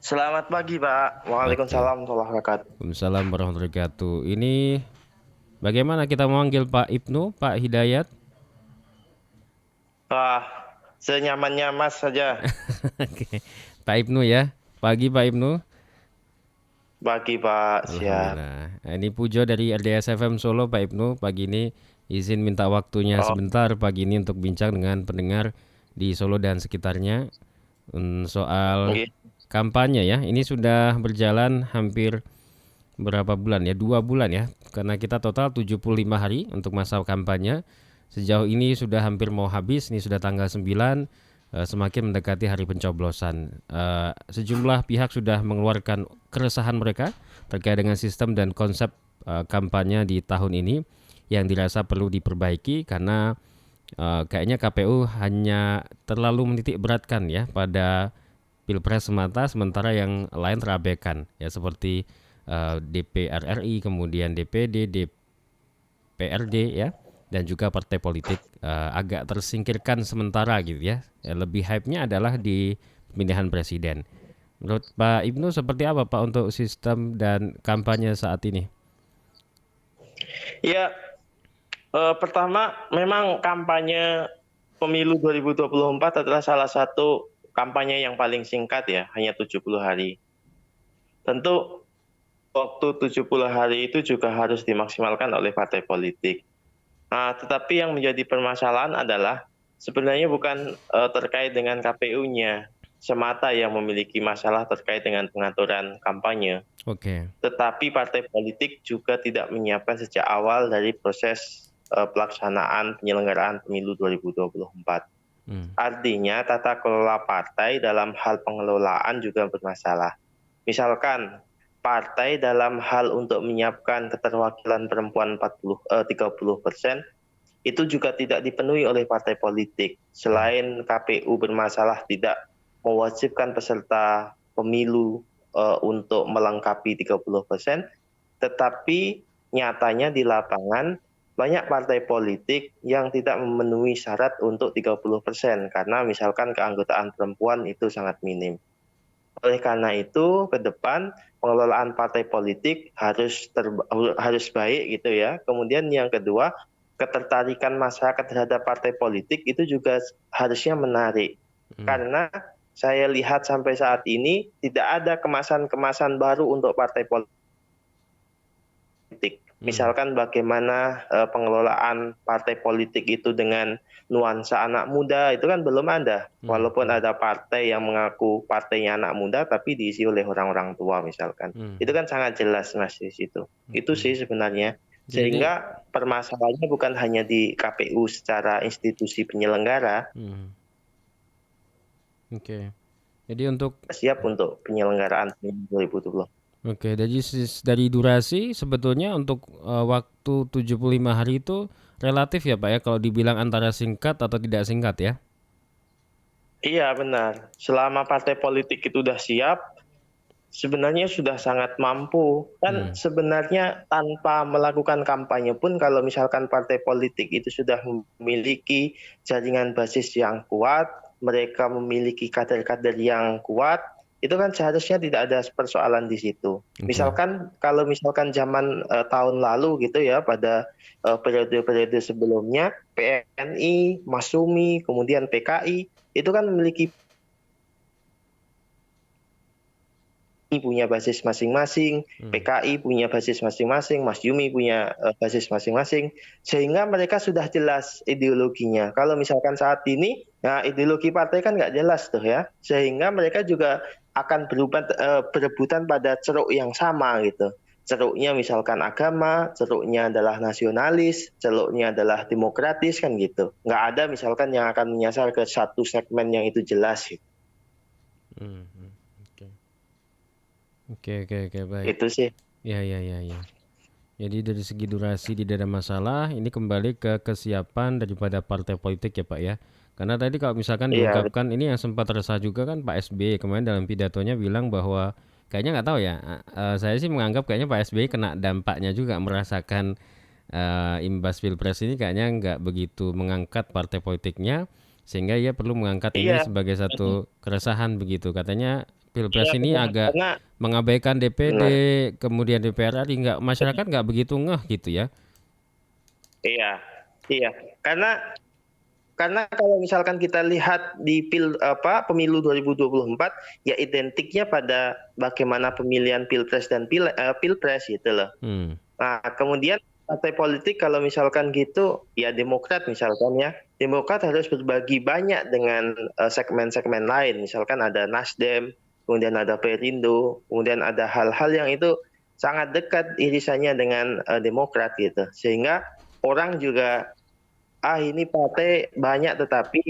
Selamat pagi, Pak. Oke. Waalaikumsalam warahmatullahi wabarakatuh. Waalaikumsalam warahmatullahi wabarakatuh. Ini bagaimana kita memanggil Pak Ibnu, Pak Hidayat? Wah, senyamannya Mas saja. Oke. Pak Ibnu ya. Pagi Pak Ibnu. Pagi, Pak. Siap. Alhamdulillah. Nah, ini Pujo dari RDS FM Solo Pak Ibnu. Pagi ini izin minta waktunya Oh, sebentar pagi ini untuk bincang dengan pendengar di Solo dan sekitarnya soal nggih. kampanye ya. Ini sudah berjalan hampir berapa bulan ya? 2 bulan ya. Karena kita total 75 hari untuk masa kampanye. Sejauh ini sudah hampir mau habis, ini sudah tanggal 9, semakin mendekati hari pencoblosan. Sejumlah pihak sudah mengeluarkan keresahan mereka terkait dengan sistem dan konsep kampanye di tahun ini yang dirasa perlu diperbaiki karena kayaknya KPU hanya terlalu menitik beratkan ya pada Pilpres semata sementara yang lain terabaikan ya seperti DPR RI, kemudian DPD, DPRD ya dan juga partai politik agak tersingkirkan sementara gitu ya. Lebih hype-nya adalah di pemilihan presiden. Menurut Pak Ibnu seperti apa Pak untuk sistem dan kampanye saat ini? Ya, pertama memang kampanye pemilu 2024 adalah salah satu kampanye yang paling singkat ya, hanya 70 hari. Tentu waktu 70 hari itu juga harus dimaksimalkan oleh partai politik. Nah, tetapi yang menjadi permasalahan adalah sebenarnya bukan terkait dengan KPU-nya semata yang memiliki masalah terkait dengan pengaturan kampanye, Oke. tetapi partai politik juga tidak menyiapkan sejak awal dari proses pelaksanaan penyelenggaraan pemilu 2024. Hmm. Artinya tata kelola partai dalam hal pengelolaan juga bermasalah. Misalkan partai dalam hal untuk menyiapkan keterwakilan perempuan 30% itu juga tidak dipenuhi oleh partai politik. Selain KPU bermasalah tidak mewajibkan peserta pemilu untuk melengkapi 30%, tetapi nyatanya di lapangan banyak partai politik yang tidak memenuhi syarat untuk 30% karena misalkan keanggotaan perempuan itu sangat minim. Oleh karena itu, ke depan pengelolaan partai politik harus baik gitu ya. Kemudian yang kedua, ketertarikan masyarakat terhadap partai politik itu juga harusnya menarik. Hmm. Karena saya lihat sampai saat ini tidak ada kemasan-kemasan baru untuk partai politik. Hmm. Misalkan bagaimana pengelolaan partai politik itu dengan nuansa anak muda itu kan belum ada. Hmm. Walaupun Hmm. ada partai yang mengaku partainya anak muda tapi diisi oleh orang-orang tua misalkan. Hmm. Itu kan sangat jelas Mas di situ. Itu Oke. sih sebenarnya. Jadi, Sehingga permasalahannya bukan hanya di KPU secara institusi penyelenggara, hmm. Oke. Jadi untuk siap untuk penyelenggaraan pemilu 2024. Oke, dari dari durasi sebetulnya untuk waktu 75 hari itu relatif ya Pak ya kalau dibilang antara singkat atau tidak singkat ya. Iya benar. Selama partai politik itu sudah siap, sebenarnya sudah sangat mampu. Kan Hmm. sebenarnya tanpa melakukan kampanye pun kalau misalkan partai politik itu sudah memiliki jaringan basis yang kuat, mereka memiliki kader-kader yang kuat, itu kan seharusnya tidak ada persoalan di situ. Oke. Misalkan kalau misalkan zaman tahun lalu gitu ya pada periode-periode sebelumnya PNI, Masumi, kemudian PKI itu kan memiliki punya basis masing-masing, Hmm. PKI punya basis masing-masing, Mas Yumi punya basis masing-masing, sehingga mereka sudah jelas ideologinya. Kalau misalkan saat ini, nah ideologi partai kan nggak jelas tuh ya, sehingga mereka juga akan berebutan pada ceruk yang sama gitu. Ceruknya misalkan agama, ceruknya adalah nasionalis, ceruknya adalah demokratis kan gitu. Nggak ada misalkan yang akan menyasar ke satu segmen yang itu jelas gitu. Hmm. Hmm. Oke. Oke, oke, oke, baik. Itu sih. Ya, ya, ya, ya. Jadi dari segi durasi tidak ada masalah, ini kembali ke kesiapan daripada partai politik ya Pak ya. Karena tadi kalau misalkan Iya, diungkapkan ini yang sempat resah juga kan Pak SBY kemarin dalam pidatonya bilang bahwa kayaknya nggak tahu ya, saya sih menganggap kayaknya Pak SBY kena dampaknya juga merasakan imbas pilpres ini kayaknya nggak begitu mengangkat partai politiknya sehingga ia perlu mengangkat ini iya. sebagai satu keresahan begitu katanya Pilpres ini benar. agak Karena mengabaikan DPD, benar. kemudian DPR RI, nggak, masyarakat nggak begitu ngeh gitu ya. Iya, iya. Karena kalau misalkan kita lihat di pemilu 2024 ya identiknya pada bagaimana pemilihan pilpres dan pilpres gitu loh. Hmm. Nah, kemudian partai politik kalau misalkan gitu ya Demokrat misalkan ya. Demokrat harus berbagi banyak dengan segmen-segmen lain. Misalkan ada Nasdem, kemudian ada Perindo, kemudian ada hal-hal yang itu sangat dekat irisannya dengan Demokrat gitu. Sehingga orang juga ini partai banyak tetapi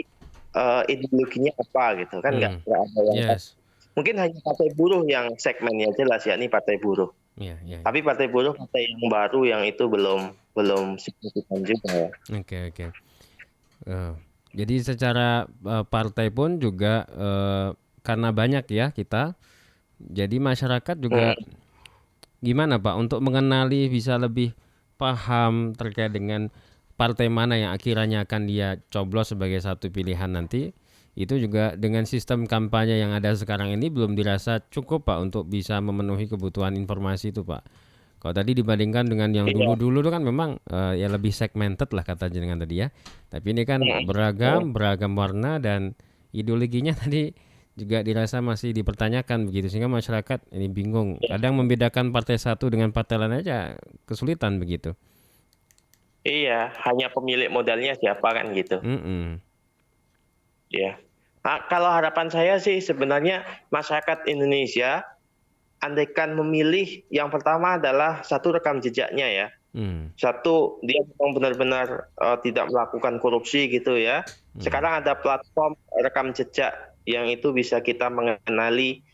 ideologinya apa gitu kan Hmm. nggak ada yang Yes. mungkin hanya partai buruh yang segmennya jelas ya ini partai buruh. Ya, ya. Tapi partai buruh partai yang baru yang itu belum belum signifikan juga ya. Oke, oke. Eh, jadi secara partai pun juga karena banyak ya kita, jadi masyarakat juga Hmm. gimana Pak untuk mengenali bisa lebih paham terkait dengan partai mana yang akhirnya akan dia coblos sebagai satu pilihan nanti. Itu juga dengan sistem kampanye yang ada sekarang ini belum dirasa cukup Pak untuk bisa memenuhi kebutuhan informasi itu Pak. Kalau tadi dibandingkan dengan yang Iya. dulu-dulu itu kan memang ya lebih segmented lah kata jenengan tadi ya. Tapi ini kan Hmm. Hmm. beragam warna dan ideologinya tadi juga dirasa masih dipertanyakan begitu sehingga masyarakat ini bingung. Kadang membedakan partai satu dengan partai lain aja kesulitan begitu. Iya, hanya pemilik modalnya siapa kan gitu. Mm-mm. Ya. Nah, kalau harapan saya sih sebenarnya masyarakat Indonesia andaikan memilih yang pertama adalah satu rekam jejaknya ya. Hmm. Satu, dia memang benar-benar tidak melakukan korupsi gitu ya. Hmm. Sekarang ada platform rekam jejak yang itu bisa kita mengenali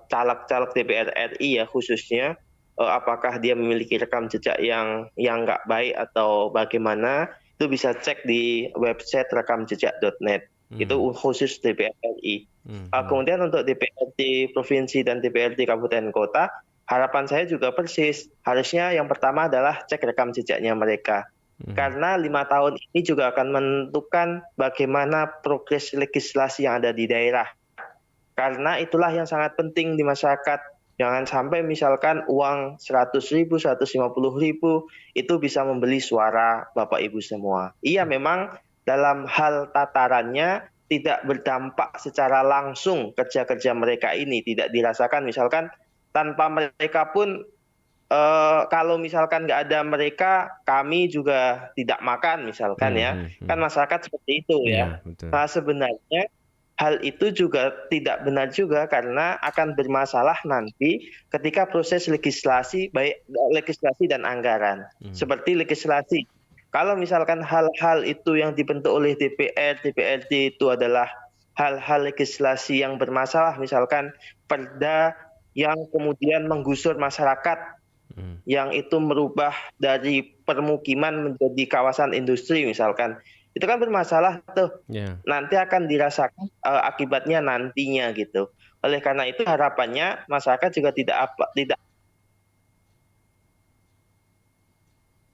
caleg-caleg DPR RI ya khususnya apakah dia memiliki rekam jejak yang nggak baik atau bagaimana itu bisa cek di website rekamjejak.net itu Hmm. khusus DPR RI. Hmm. Hmm. Kemudian untuk DPRD provinsi dan DPRD kabupaten kota harapan saya juga persis, harusnya yang pertama adalah cek rekam jejaknya mereka. Hmm. Karena 5 tahun ini juga akan menentukan bagaimana progres legislasi yang ada di daerah. Karena itulah yang sangat penting di masyarakat. Jangan sampai misalkan uang 100.000, 150.000 itu bisa membeli suara Bapak Ibu semua. Iya memang dalam hal tatarannya tidak berdampak secara langsung kerja-kerja mereka ini. Tidak dirasakan misalkan tanpa mereka pun kalau misalkan nggak ada mereka, kami juga tidak makan misalkan Hmm. ya. Hmm. Kan Hmm. masyarakat seperti itu ya. Ya, betul. Nah sebenarnya hal itu juga tidak benar juga karena akan bermasalah nanti ketika proses legislasi, baik legislasi dan anggaran. Hmm. Seperti legislasi. Kalau misalkan hal-hal itu yang dibentuk oleh DPR, DPRD itu adalah hal-hal legislasi yang bermasalah, misalkan perda yang kemudian menggusur masyarakat Hmm. yang itu merubah dari permukiman menjadi kawasan industri misalkan. Itu kan bermasalah tuh. Ya. Nanti akan dirasakan akibatnya nantinya gitu. Oleh karena itu harapannya masyarakat juga tidak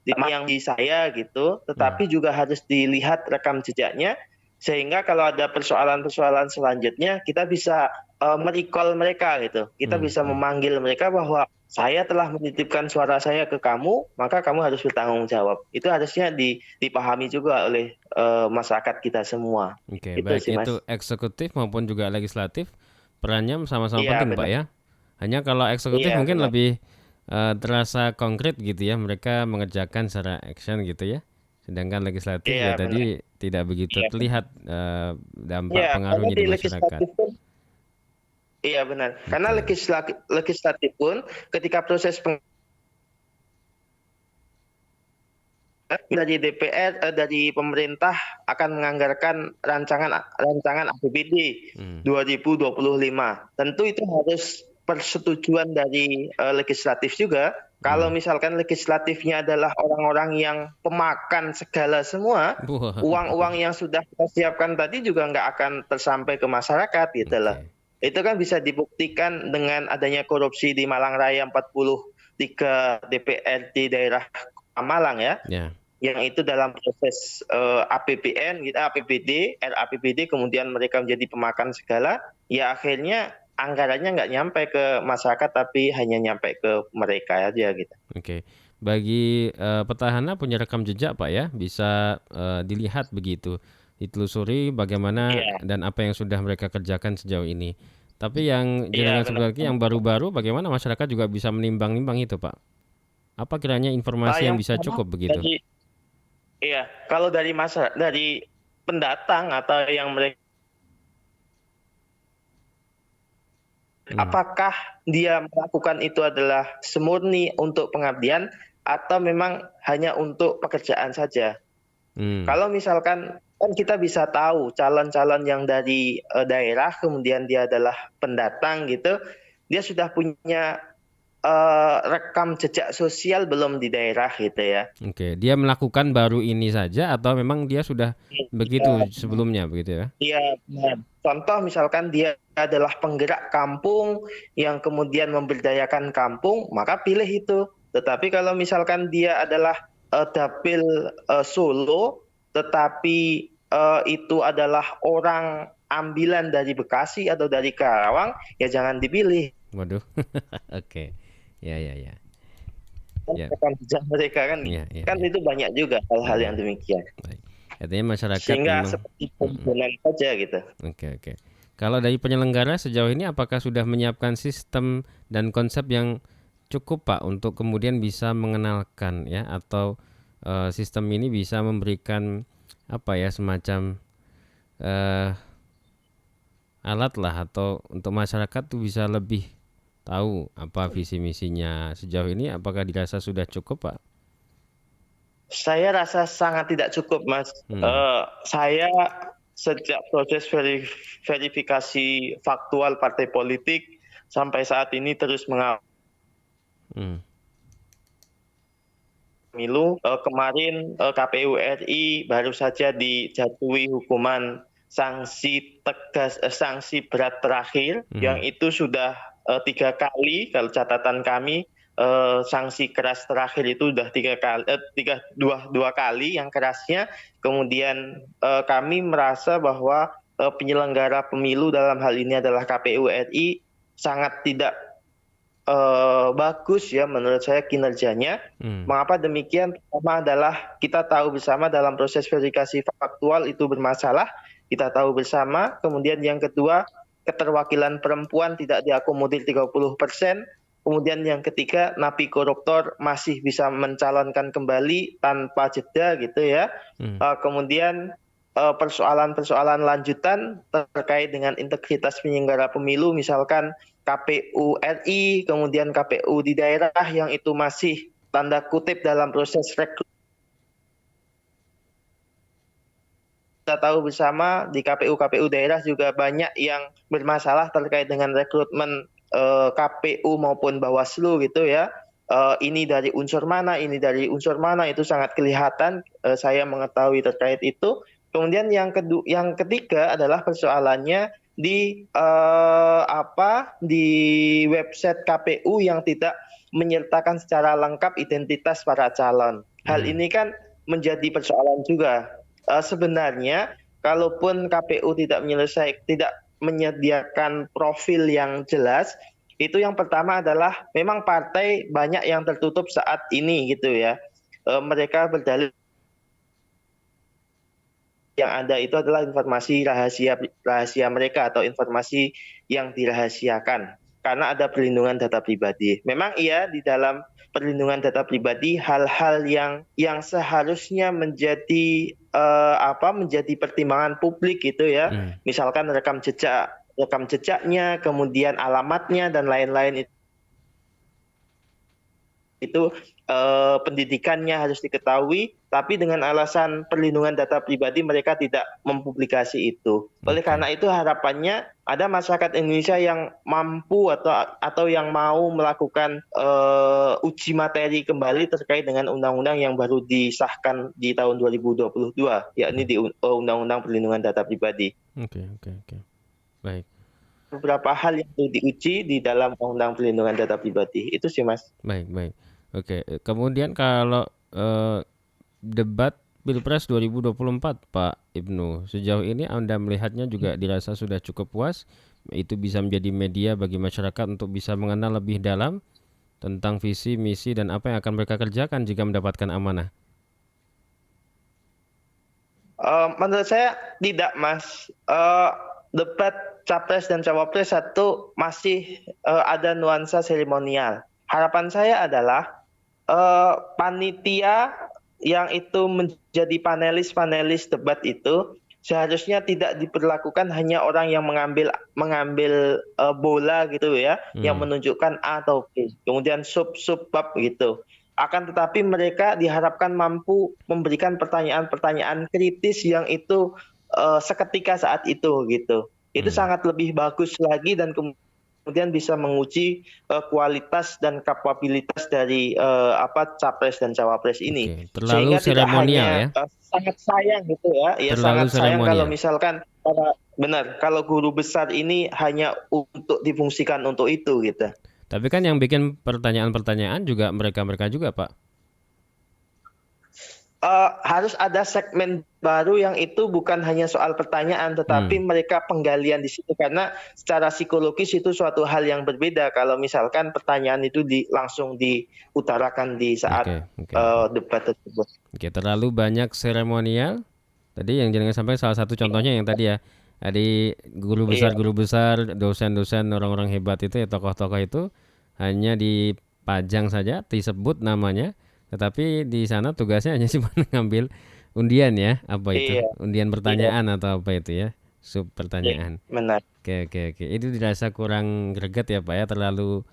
yang di saya gitu, Hmm. tetapi juga harus dilihat rekam jejaknya sehingga kalau ada persoalan-persoalan selanjutnya kita bisa merecall mereka gitu. Kita Hmm. bisa Hmm. memanggil mereka bahwa saya telah menitipkan suara saya ke kamu, maka kamu harus bertanggung jawab. Itu harusnya dipahami juga oleh masyarakat kita semua. Oke, Itu baik sih itu Mas. eksekutif maupun juga legislatif perannya sama-sama Iya penting Pak benar. ya. Hanya kalau eksekutif Iya mungkin benar. lebih terasa konkret gitu ya, mereka mengerjakan secara action gitu ya. Sedangkan legislatif ya Iya benar. tadi tidak begitu Iya benar. terlihat dampak Iya, karena pengaruhnya di di masyarakat. legislatif pun iya benar. Karena Betul. legislatif pun ketika proses dari DPR dari pemerintah akan menganggarkan rancangan rancangan APBD Hmm. 2025. Tentu itu harus persetujuan dari legislatif juga. Kalau Hmm. misalkan legislatifnya adalah orang-orang yang pemakan segala semua, Wah. uang-uang yang sudah kita siapkan tadi juga nggak akan tersampai ke masyarakat gitu loh. Oke. Itu kan bisa dibuktikan dengan adanya korupsi di Malang Raya 43 DPRD daerah Malang ya Ya. yang itu dalam proses APBN, gitu, APBD, RAPBD, kemudian mereka menjadi pemakan segala, ya akhirnya anggarannya nggak nyampe ke masyarakat tapi hanya nyampe ke mereka aja gitu. Oke. Bagi petahana punya rekam jejak Pak ya, bisa dilihat begitu, ditelusuri bagaimana Iya, dan apa yang sudah mereka kerjakan sejauh ini. Tapi yang iya jenengan benar. sebagai yang baru-baru, bagaimana masyarakat juga bisa menimbang-nimbang itu Pak? Apa kiranya informasi yang Yang bisa pertama cukup begitu? dari iya, kalau dari masa dari pendatang atau yang mereka, Hmm. apakah dia melakukan itu adalah semurni untuk pengabdian atau memang hanya untuk pekerjaan saja. Hmm. Kalau misalkan kan kita bisa tahu calon-calon yang dari daerah kemudian dia adalah pendatang gitu, dia sudah punya rekam jejak sosial belum di daerah gitu ya. Oke, dia melakukan baru ini saja atau memang dia sudah begitu Iya, sebelumnya begitu ya? iya, benar. Contoh misalkan dia adalah penggerak kampung yang kemudian memberdayakan kampung, maka pilih itu. Tetapi kalau misalkan dia adalah dapil Solo, tetapi itu adalah orang ambilan dari Bekasi atau dari Karawang, ya jangan dipilih. Waduh. Oke. Ya, ya, ya. Kan Ya, rekam jejak mereka kan, ya, ya, kan ya. itu banyak juga hal-hal Ya, yang demikian. baik. Artinya masyarakat Sehingga memang. seperti Mm-mm. komponen saja gitu. Oke, oke. Kalau dari penyelenggara sejauh ini apakah sudah menyiapkan sistem dan konsep yang cukup Pak untuk kemudian bisa mengenalkan ya atau sistem ini bisa memberikan apa ya semacam eh, alat lah atau untuk masyarakat tuh bisa lebih tahu apa visi misinya sejauh ini apakah dirasa sudah cukup Pak? Saya rasa sangat tidak cukup, Mas. Hmm. Saya sejak proses verifikasi faktual partai politik sampai saat ini terus mengawal Hmm. pemilu. Kemarin KPU RI baru saja dijatuhi hukuman sanksi tegas, sanksi berat terakhir, yang Hmm. itu sudah 3 kali. Kalau catatan kami, sanksi keras terakhir itu sudah 3 kali, dua kali yang kerasnya. Kemudian kami merasa bahwa penyelenggara pemilu dalam hal ini adalah KPU RI sangat tidak bagus ya menurut saya kinerjanya. Hmm. Mengapa demikian? Pertama adalah kita tahu bersama dalam proses verifikasi faktual itu bermasalah, kita tahu bersama. Kemudian yang kedua, keterwakilan perempuan tidak diakomodir 30%. Kemudian yang ketiga, napi koruptor masih bisa mencalonkan kembali tanpa jeda gitu ya. Hmm. Kemudian persoalan-persoalan lanjutan terkait dengan integritas penyelenggara pemilu, misalkan KPU RI, kemudian KPU di daerah yang itu masih tanda kutip dalam proses rekrutmen. Kita tahu bersama di KPU daerah juga banyak yang bermasalah terkait dengan rekrutmen KPU maupun Bawaslu gitu ya. Ini dari unsur mana, ini dari unsur mana, itu sangat kelihatan. Saya mengetahui terkait itu. Kemudian yang ketiga adalah persoalannya di di website KPU yang tidak menyertakan secara lengkap identitas para calon. Hal Hmm. ini kan menjadi persoalan juga. Sebenarnya kalaupun KPU tidak menyediakan profil yang jelas, itu yang pertama adalah memang partai banyak yang tertutup saat ini gitu ya. Mereka berdalil yang ada itu adalah informasi rahasia mereka atau informasi yang dirahasiakan karena ada perlindungan data pribadi. Memang iya di dalam perlindungan data pribadi hal-hal yang seharusnya menjadi menjadi pertimbangan publik gitu ya. Hmm. Misalkan rekam jejaknya, kemudian alamatnya dan lain-lain itu pendidikannya harus diketahui, tapi dengan alasan perlindungan data pribadi mereka tidak mempublikasi itu. Oleh Oke. karena itu harapannya ada masyarakat Indonesia yang mampu atau yang mau melakukan uji materi kembali terkait dengan undang-undang yang baru disahkan di tahun 2022, yakni di Undang-Undang Perlindungan Data Pribadi. Oke, oke, oke. Baik. Beberapa hal yang perlu diuji di dalam Undang Perlindungan Data Pribadi. Itu sih, Mas. Baik, baik. Oke, kemudian kalau debat Pilpres 2024, Pak Ibnu, sejauh ini Anda melihatnya juga dirasa sudah cukup puas itu bisa menjadi media bagi masyarakat untuk bisa mengenal lebih dalam tentang visi, misi, dan apa yang akan mereka kerjakan jika mendapatkan amanah. Menurut saya tidak, Mas. Debat capres dan cawapres satu masih ada nuansa seremonial. Harapan saya adalah panitia yang itu menjadi panelis debat itu seharusnya tidak diperlakukan hanya orang yang mengambil bola gitu ya, yang menunjukkan A atau B, kemudian sub bab gitu. Akan tetapi mereka diharapkan mampu memberikan pertanyaan-pertanyaan kritis yang itu seketika saat itu gitu. Itu sangat lebih bagus lagi dan kemudian bisa menguji kualitas dan kapabilitas dari capres dan cawapres ini. Oke, terlalu Sehingga tidak seremonial ya. hanya sangat sayang gitu ya, Terlalu sangat sayang kalau seremonial. misalkan kalau guru besar ini hanya untuk difungsikan untuk itu gitu. Tapi kan yang bikin pertanyaan-pertanyaan juga mereka-mereka juga, Pak. Harus ada segmen baru yang itu bukan hanya soal pertanyaan, tetapi mereka penggalian di situ karena secara psikologis itu suatu hal yang berbeda kalau misalkan pertanyaan itu langsung diutarakan di saat Oke. debat tersebut. Oke, terlalu banyak seremonial. Tadi yang jangan sampai salah satu contohnya yang tadi ya. Tadi guru besar, dosen-dosen, orang-orang hebat itu ya, tokoh-tokoh itu hanya dipajang saja, disebut namanya, tetapi di sana tugasnya hanya cuma ngambil undian ya, apa itu? Iya, Undian iya, pertanyaan atau apa itu ya? Sub iya, pertanyaan. benar. Oke. Itu dirasa kurang greget ya Pak ya, terlalu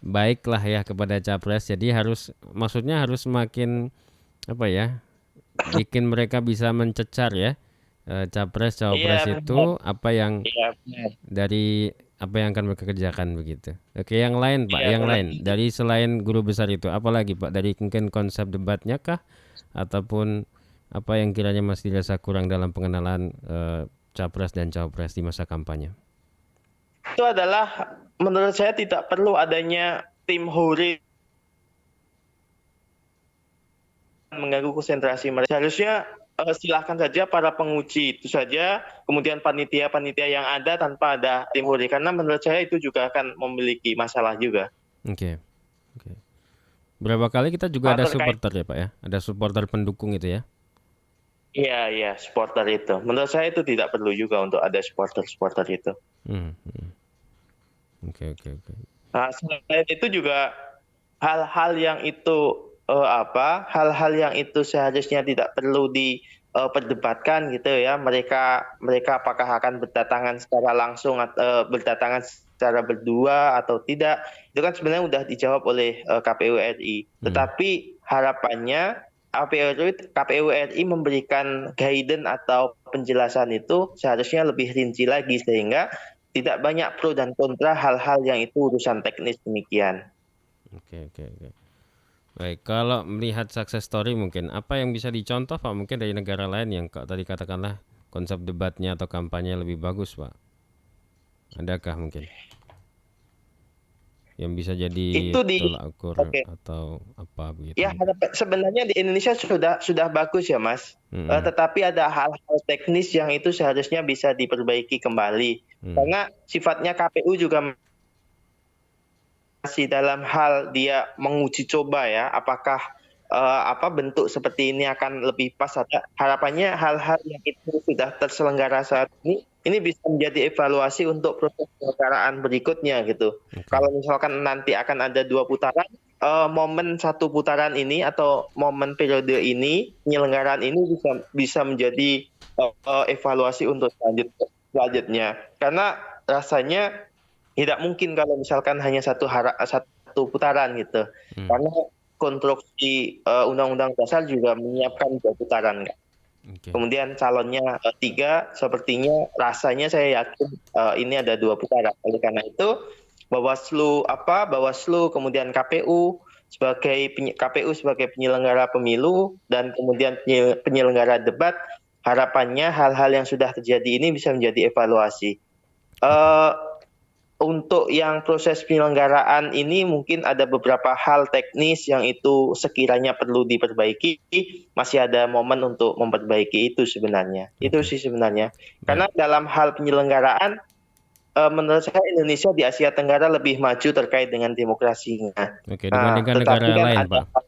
baik lah ya kepada capres. Jadi maksudnya harus makin apa ya, bikin mereka bisa mencecar ya, capres Iya, cawapres benar. itu apa yang Iya, benar. dari apa yang akan mereka kerjakan begitu. Oke, yang lain Pak, Iya, yang benar. lain dari selain guru besar itu, apalagi Pak, dari mungkin konsep debatnya kah, ataupun apa yang kiranya masih dirasa kurang dalam pengenalan capres dan cawapres di masa kampanye? Itu adalah menurut saya tidak perlu adanya tim hore mengganggu konsentrasi mereka. Seharusnya silahkan saja para penguji itu saja, kemudian panitia-panitia yang ada tanpa ada tim hore, karena menurut saya itu juga akan memiliki masalah juga. Oke. Berapa kali kita juga ada Terkait, supporter ya Pak ya, ada supporter pendukung itu ya. iya, supporter itu. Menurut saya itu tidak perlu juga untuk ada supporter itu. Hmm. Oke. Nah, selain itu juga hal-hal yang itu hal-hal yang itu seharusnya tidak perlu diperdebatkan gitu ya. Mereka apakah akan berdatangan secara langsung atau berdatangan secara berdua atau tidak, itu kan sebenarnya sudah dijawab oleh KPU RI. Tetapi harapannya KPU RI memberikan guidance atau penjelasan itu seharusnya lebih rinci lagi sehingga tidak banyak pro dan kontra hal-hal yang itu urusan teknis demikian. Oke. Baik, kalau melihat success story mungkin apa yang bisa dicontoh Pak mungkin dari negara lain yang tadi katakanlah konsep debatnya atau kampanye lebih bagus Pak? Adakah mungkin yang bisa jadi Itu tolak ukur oke. atau apa begitu Ya, mungkin? sebenarnya di Indonesia sudah bagus ya, Mas. Tetapi ada hal-hal teknis yang itu seharusnya bisa diperbaiki kembali. Karena sifatnya KPU juga masih dalam hal dia menguji coba ya, apakah bentuk seperti ini akan lebih pas. Harapannya hal-hal yang itu sudah terselenggara saat ini bisa menjadi evaluasi untuk proses penyelenggaraan berikutnya gitu. Kalau misalkan nanti akan ada 2 putaran, momen 1 putaran ini atau momen periode ini, penyelenggaraan ini bisa menjadi evaluasi untuk selanjutnya. Karena rasanya tidak mungkin kalau misalkan hanya satu putaran gitu. Karena konstruksi Undang-Undang Dasar juga menyiapkan 2 putaran. Oke. Kemudian calonnya 3, sepertinya rasanya saya yakin ini ada 2 putaran. Oleh karena itu Bawaslu kemudian KPU sebagai penyelenggara pemilu dan kemudian penyelenggara debat, harapannya hal-hal yang sudah terjadi ini bisa menjadi evaluasi. Untuk yang proses penyelenggaraan ini mungkin ada beberapa hal teknis yang itu sekiranya perlu diperbaiki, masih ada momen untuk memperbaiki itu sebenarnya. Itu sih sebenarnya. Karena dalam hal penyelenggaraan menurut saya Indonesia di Asia Tenggara lebih maju terkait dengan demokrasinya. Oke, Nah, dibandingkan tetapi negara kan lain, ada, Pak.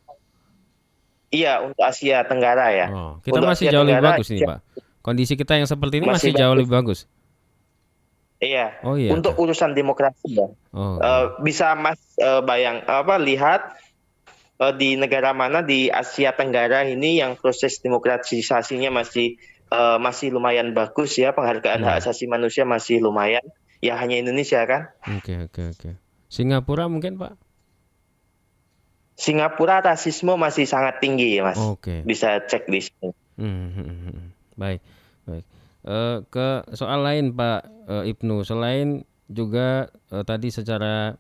iya, untuk Asia Tenggara ya. Oh, kita Untuk masih Asia jauh lebih Tenggara bagus nih, Pak. Kondisi kita yang seperti ini masih masih jauh bagus. lebih bagus. Iya, Oh iya untuk kah? urusan demokrasi ya. Oh, oke. Bisa Mas lihat di negara mana di Asia Tenggara ini yang proses demokratisasinya masih lumayan bagus ya, penghargaan hak Hmm. asasi manusia masih lumayan. Ya hanya Indonesia kan. Oke. Singapura mungkin, Pak? Singapura rasisme masih sangat tinggi ya Mas. Oke. Bisa cek di sini. Baik, baik. Ke soal lain Pak Ibnu, selain juga tadi secara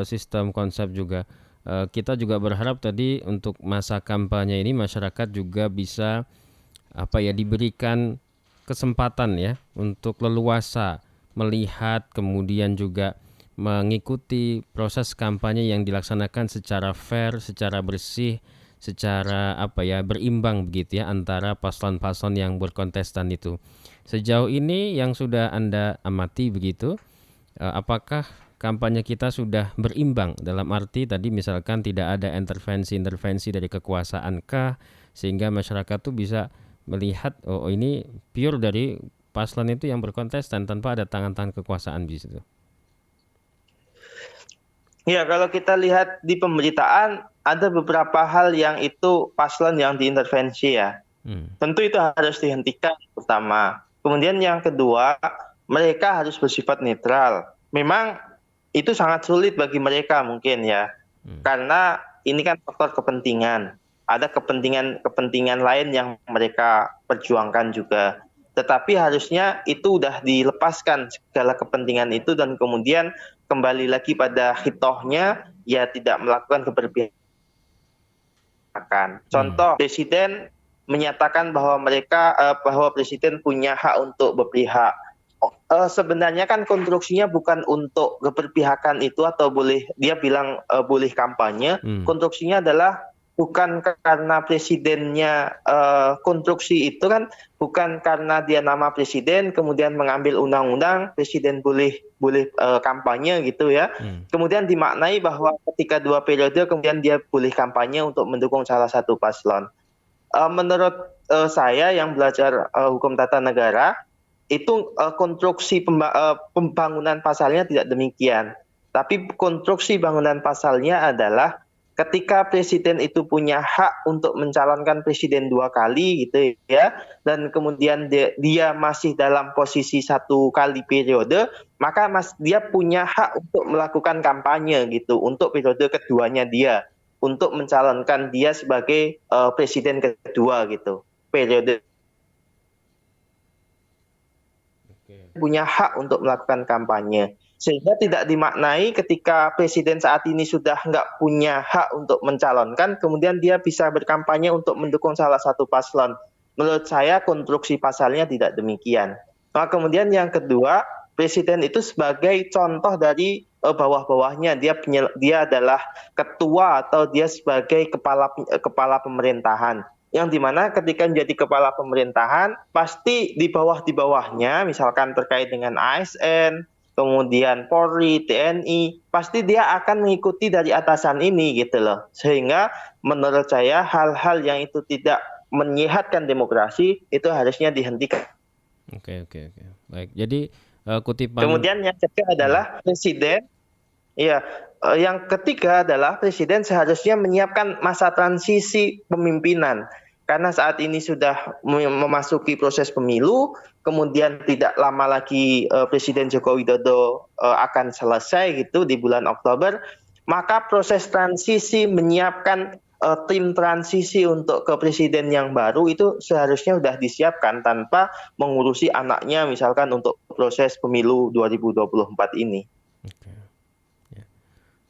sistem konsep juga kita juga berharap tadi untuk masa kampanye ini masyarakat juga bisa apa ya diberikan kesempatan ya untuk leluasa melihat kemudian juga mengikuti proses kampanye yang dilaksanakan secara fair, secara bersih, secara apa ya berimbang begitu ya antara paslon-paslon yang berkontestan itu. Sejauh ini yang sudah Anda amati begitu, apakah kampanye kita sudah berimbang dalam arti tadi misalkan tidak ada intervensi-intervensi dari kekuasaan kah sehingga masyarakat tuh bisa melihat oh ini pure dari paslon itu yang berkontestan tanpa ada tangan-tangan kekuasaan di situ. Ya, kalau kita lihat di pemberitaan ada beberapa hal yang itu paslon yang diintervensi ya. Tentu itu harus dihentikan pertama. Kemudian yang kedua, mereka harus bersifat netral. Memang itu sangat sulit bagi mereka mungkin ya. Karena ini kan faktor kepentingan. Ada kepentingan lain yang mereka perjuangkan juga. Tetapi harusnya itu udah dilepaskan segala kepentingan itu dan kemudian kembali lagi pada hitohnya ya tidak melakukan keberpihakan. Contoh, Presiden menyatakan bahwa bahwa Presiden punya hak untuk berpihak. Sebenarnya kan konstruksinya bukan untuk keberpihakan itu atau dia bilang boleh kampanye. Konstruksinya adalah bukan karena presidennya konstruksi itu kan bukan karena dia nama presiden kemudian mengambil undang-undang presiden boleh kampanye gitu ya. Kemudian dimaknai bahwa ketika 2 periode kemudian dia boleh kampanye untuk mendukung salah satu paslon. Menurut saya yang belajar hukum tata negara itu konstruksi pembangunan pasalnya tidak demikian. Tapi konstruksi bangunan pasalnya adalah ketika presiden itu punya hak untuk mencalonkan presiden 2 kali gitu ya, dan kemudian dia masih dalam posisi 1 kali periode, maka dia punya hak untuk melakukan kampanye gitu untuk periode keduanya dia, untuk mencalonkan dia sebagai presiden kedua gitu. Periode punya hak untuk melakukan kampanye. Sehingga tidak dimaknai ketika presiden saat ini sudah nggak punya hak untuk mencalonkan, kemudian dia bisa berkampanye untuk mendukung salah satu paslon. Menurut saya konstruksi pasalnya tidak demikian. Nah, kemudian yang kedua, presiden itu sebagai contoh dari bawah-bawahnya. Dia adalah ketua atau dia sebagai kepala pemerintahan. Yang dimana ketika menjadi kepala pemerintahan, pasti di bawahnya, misalkan terkait dengan ASN, kemudian Polri, TNI, pasti dia akan mengikuti dari atasan ini gitu loh. Sehingga menurut saya hal-hal yang itu tidak menyehatkan demokrasi itu harusnya dihentikan. Oke. Baik. Jadi kutipan. Kemudian yang ketiga adalah presiden. Iya, yang ketiga adalah presiden seharusnya menyiapkan masa transisi pemimpinan. Karena saat ini sudah memasuki proses pemilu, kemudian tidak lama lagi Presiden Joko Widodo akan selesai gitu di bulan Oktober, maka proses transisi menyiapkan tim transisi untuk ke presiden yang baru itu seharusnya sudah disiapkan tanpa mengurusi anaknya misalkan untuk proses pemilu 2024 ini. Oke. Ya.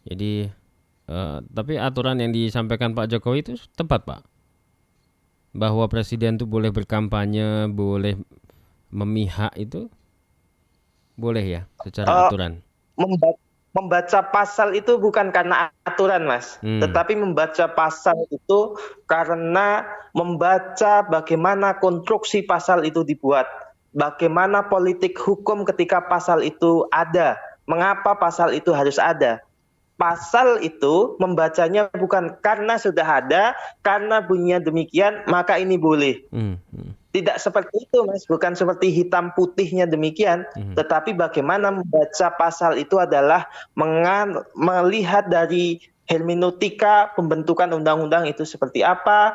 Jadi tapi aturan yang disampaikan Pak Jokowi itu tepat Pak? Bahwa presiden itu boleh berkampanye, boleh memihak itu boleh ya secara aturan? Membaca pasal itu bukan karena aturan, Mas. Tetapi membaca pasal itu karena membaca bagaimana konstruksi pasal itu dibuat. bagaimana politik hukum ketika pasal itu ada. Mengapa pasal itu harus ada? Pasal itu membacanya bukan karena sudah ada, karena bunyinya demikian, maka ini boleh. Tidak seperti itu, Mas. Bukan seperti hitam putihnya demikian. Tetapi bagaimana membaca pasal itu adalah melihat dari hermeneutika pembentukan undang-undang itu seperti apa.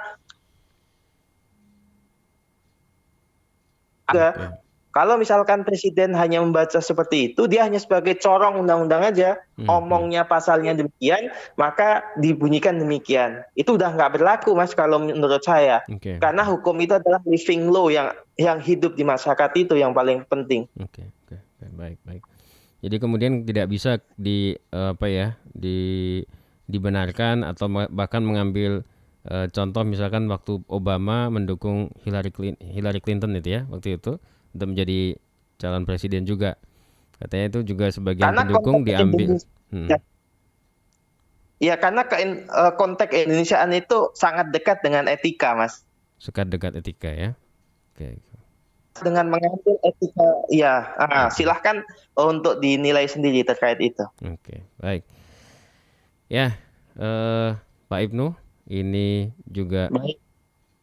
Kalau misalkan presiden hanya membaca seperti itu, dia hanya sebagai corong undang-undang aja, omongnya pasalnya demikian, maka dibunyikan demikian. Itu udah nggak berlaku, Mas, kalau menurut saya. Karena hukum itu adalah living law yang hidup di masyarakat, itu yang paling penting. Oke, baik. Jadi kemudian tidak bisa dibenarkan atau bahkan mengambil contoh misalkan waktu Obama mendukung Hillary Clinton itu ya, waktu itu untuk menjadi calon presiden juga. Katanya itu juga sebagian Karena pendukung diambil. Ya, karena konteks Indonesiaan itu sangat dekat dengan etika, Mas. Sangat dekat etika ya. Oke. Dengan mengambil etika, ya, silahkan untuk dinilai sendiri terkait itu. Oke, baik. Ya, Pak Ibnu, ini juga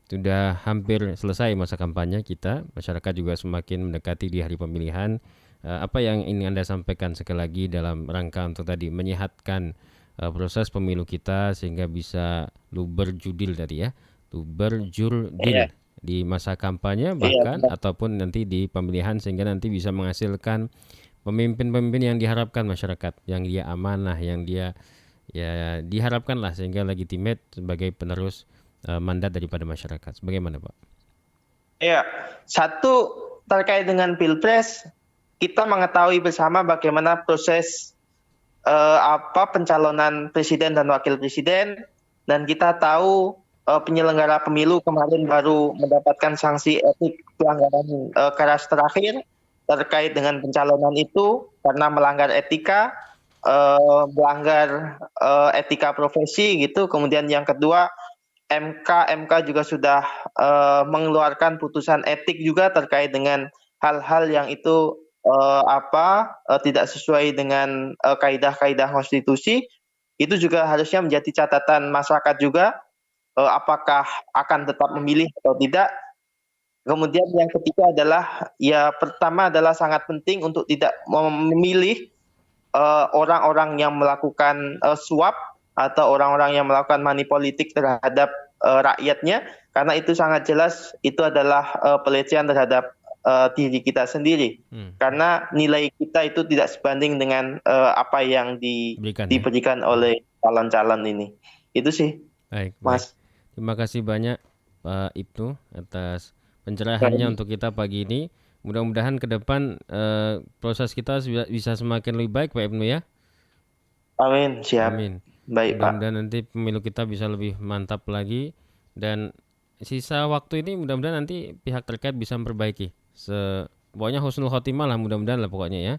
sudah hampir selesai masa kampanye kita. Masyarakat juga semakin mendekati di hari pemilihan. Apa yang ingin Anda sampaikan sekali lagi dalam rangka untuk tadi menyehatkan proses pemilu kita sehingga bisa luber-jurdil tadi ya, luber-jurdil di masa kampanye bahkan ataupun nanti di pemilihan sehingga nanti bisa menghasilkan pemimpin-pemimpin yang diharapkan masyarakat, yang dia amanah, yang dia ya diharapkan lah sehingga legitimate sebagai penerus mandat daripada masyarakat. Bagaimana, Pak? Ya, satu terkait dengan Pilpres, kita mengetahui bersama bagaimana proses pencalonan presiden dan wakil presiden, dan kita tahu penyelenggara pemilu kemarin baru mendapatkan sanksi etik pelanggaran keras terakhir terkait dengan pencalonan itu karena melanggar etika, melanggar etika profesi gitu. Kemudian yang kedua, MK juga sudah mengeluarkan putusan etik juga terkait dengan hal-hal yang itu tidak sesuai dengan kaidah-kaidah konstitusi. Itu juga harusnya menjadi catatan masyarakat juga, apakah akan tetap memilih atau tidak. Kemudian yang ketiga adalah, ya pertama adalah sangat penting untuk tidak memilih orang-orang yang melakukan suap atau orang-orang yang melakukan money politik terhadap rakyatnya, karena itu sangat jelas itu adalah pelecehan terhadap diri kita sendiri. Karena nilai kita itu tidak sebanding dengan apa yang diberikan oleh calon-calon ini. Itu sih, Mas. Terima kasih banyak Pak Ibnu atas pencerahannya untuk kita pagi ini. Mudah-mudahan ke depan proses kita bisa semakin lebih baik, Pak Ibnu ya. Amin, siap. Amin. Baik, mudah-mudahan nanti pemilu kita bisa lebih mantap lagi dan sisa waktu ini mudah-mudahan nanti pihak terkait bisa memperbaiki. Pokoknya husnul khotimah lah, mudah-mudahan lah pokoknya ya.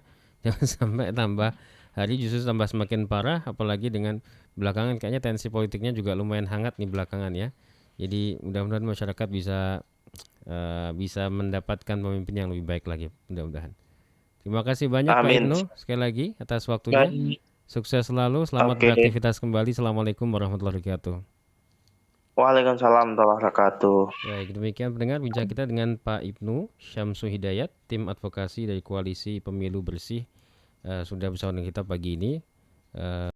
Jangan sampai tambah hari justru tambah semakin parah, apalagi dengan belakangan kayaknya tensi politiknya juga lumayan hangat nih belakangan ya. Jadi mudah-mudahan masyarakat bisa mendapatkan pemimpin yang lebih baik lagi, mudah-mudahan. Terima kasih banyak Pak Ibnu sekali lagi atas waktunya. Sukses selalu, selamat beraktivitas kembali. Assalamualaikum warahmatullahi wabarakatuh. Waalaikumsalam warahmatullahi wabarakatuh. Baik, demikian pendengar bincang kita dengan Pak Ibnu Syamsu Hidayat, tim advokasi dari Koalisi Pemilu Bersih, sudah bersama dengan kita pagi ini.